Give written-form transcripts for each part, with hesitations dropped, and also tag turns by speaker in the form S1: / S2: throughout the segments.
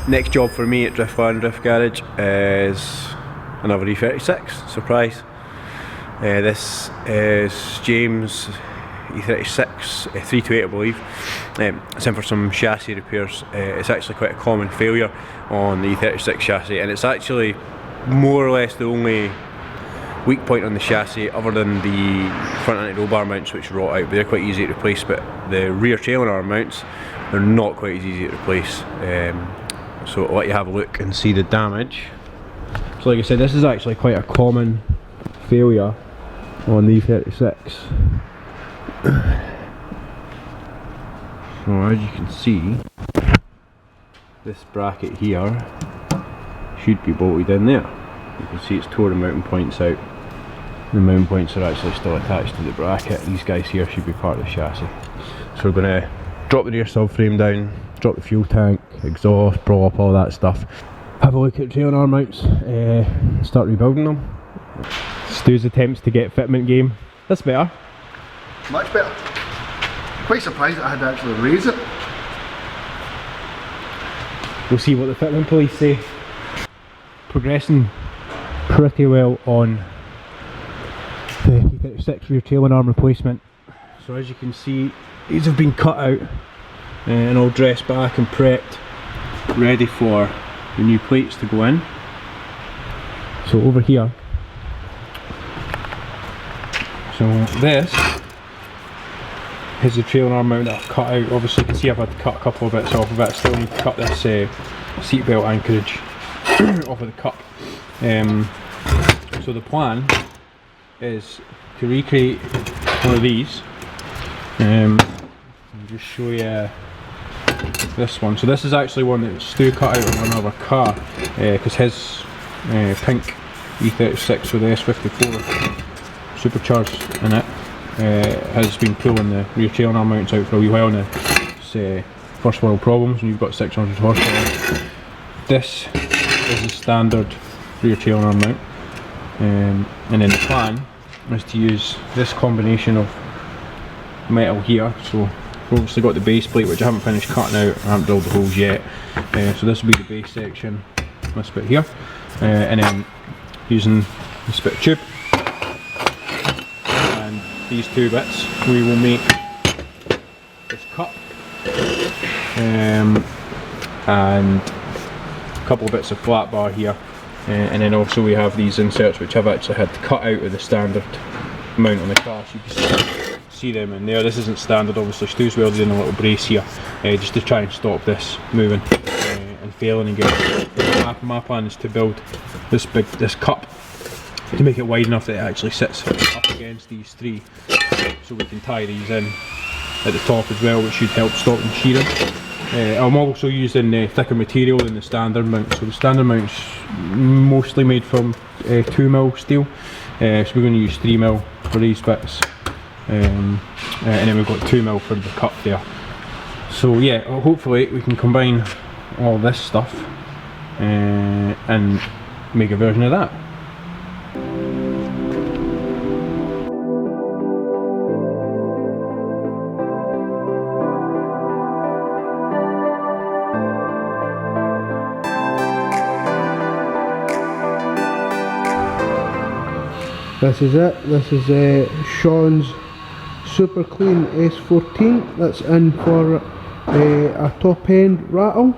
S1: next job for me at Driftland Drift Garage is another E36, surprise. This is James E36 328 I believe. It's in for some chassis repairs. It's actually quite a common failure on the E36 chassis, and it's actually more or less the only weak point on the chassis other than the front anti-roll bar mounts, which rot out, but they're quite easy to replace. But the rear trailing arm mounts, they're not quite as easy to replace. So I'll let you have a look and see the damage. So like I said, this is actually quite a common failure on the E36. So as you can see, this bracket here should be bolted in there. You can see it's tore the mounting points out. The mounting points are actually still attached to the bracket. These guys here should be part of the chassis. So we're going to drop the rear subframe down, drop the fuel tank, exhaust, prop, all that stuff. Have a look at trailing arm mounts, start rebuilding them. Stu's attempts to get fitment game. That's better.
S2: Much better. Quite surprised that I had to actually raise it.
S1: We'll see what the fitment police say. Progressing pretty well on the E36 rear trailing arm replacement. So as you can see, these have been cut out and all dressed back and prepped, ready for the new plates to go in. So over here, so this is the trailing arm mount that I've cut out. Obviously you can see I've had to cut a couple of bits off of it. Still need to cut this seatbelt anchorage off of the cup. So the plan is to recreate one of these and just show you this one. So this is actually one that Stu cut out of another car because his pink E36 with the S14 supercharged in it has been pulling the rear trailing arm mounts out for a wee while now. It's first world problems when you've got 600 horsepower. This is a standard rear trailing arm mount, and then the plan is to use this combination of metal here. So we've obviously got the base plate, which I haven't finished cutting out, I haven't drilled the holes yet. So this will be the base section, this bit here, and then using this bit of tube and these two bits, we will make this cup and a couple of bits of flat bar here, and then also we have these inserts which I've actually had to cut out of the standard mount on the car. So you can see them in there. This isn't standard, obviously. Stu's welded in a little brace here just to try and stop this moving and failing again. My plan is to build this cup to make it wide enough that it actually sits up against these three, so we can tie these in at the top as well, which should help stop them shearing. I'm also using thicker material than the standard mount. So the standard mount's mostly made from 2mm steel, so we're going to use 3mm for these bits, and then we've got 2mm for the cup there. So yeah, hopefully we can combine all this stuff and make a version of that.
S3: This is it. This is Sean's super clean S14. That's in for a top end rattle,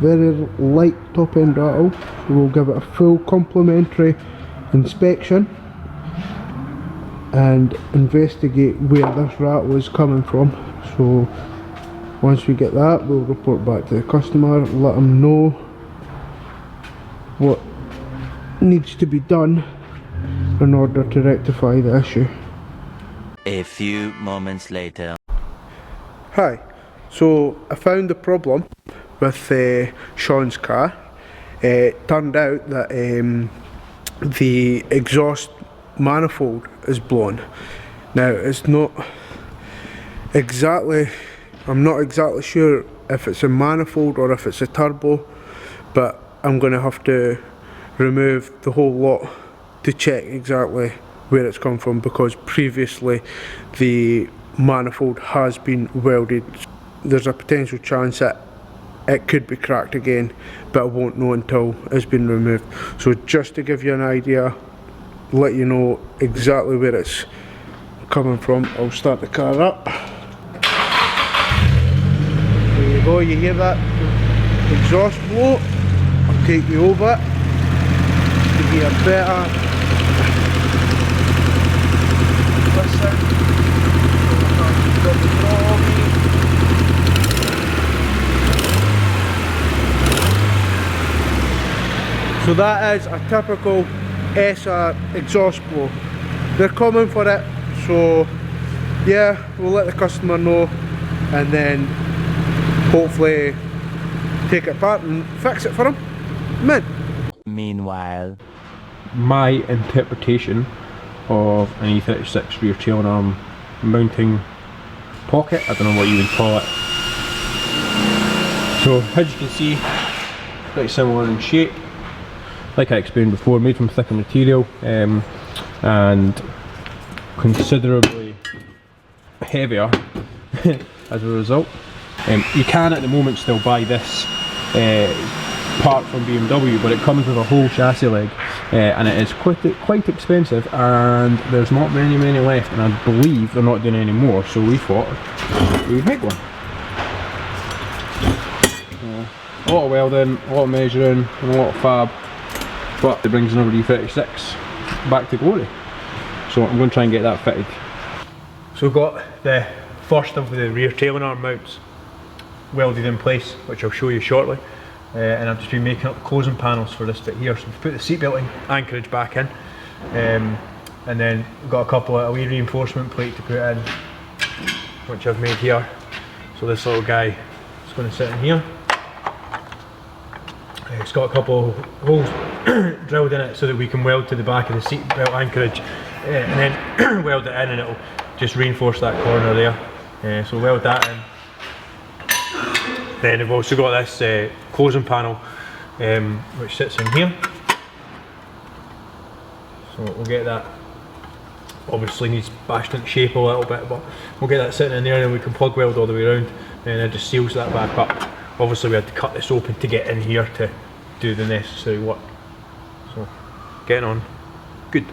S3: very light top end rattle. So we'll give it a full complimentary inspection and investigate where this rattle is coming from. So once we get that, we'll report back to the customer, let them know what needs to be done in order to rectify the issue.
S4: A few moments later.
S3: Hi, so I found the problem with Sean's car. It turned out that the exhaust manifold is blown. Now it's not exactly, I'm not exactly sure if it's a manifold or if it's a turbo, but I'm going to have to remove the whole lot to check exactly where it's come from, because previously the manifold has been welded. There's a potential chance that it could be cracked again, but I won't know until it's been removed. So just to give you an idea, let you know exactly where it's coming from, I'll start the car up. There you go, you hear that exhaust blow? I'll take you over to give you a better listen. So that is a typical SR exhaust blow. They're coming for it, so yeah, we'll let the customer know and then hopefully take it apart and fix it for him. Mint.
S4: Meanwhile,
S1: My interpretation of an E36 rear tail arm mounting pocket, I don't know what you would call it. So as you can see, pretty similar in shape. Like I explained before, made from thicker material and considerably heavier as a result. You can at the moment still buy this part from BMW, but it comes with a whole chassis leg and it is quite expensive, and there's not many left, and I believe they're not doing any more, so we thought we would make one. A lot of welding, a lot of measuring and a lot of fab, but it brings another E36 back to glory. So I'm going to try and get that fitted. So we've got the first of the rear tailing arm mounts welded in place, which I'll show you shortly. And I've just been making up the closing panels for this bit here. So we've put the seat belting anchorage back in, and then we've got a couple of wee reinforcement plate to put in, which I've made here. So this little guy is going to sit in here. It's got a couple of holes drilled in it so that we can weld to the back of the seat belt anchorage, and then weld it in, and it'll just reinforce that corner there. So weld that in. Then we've also got this closing panel which sits in here. So we'll get that, obviously needs bashed into shape a little bit, but we'll get that sitting in there and then we can plug weld all the way around, and it just seals that back up. Obviously we had to cut this open to get in here to do the necessary work. So getting on good.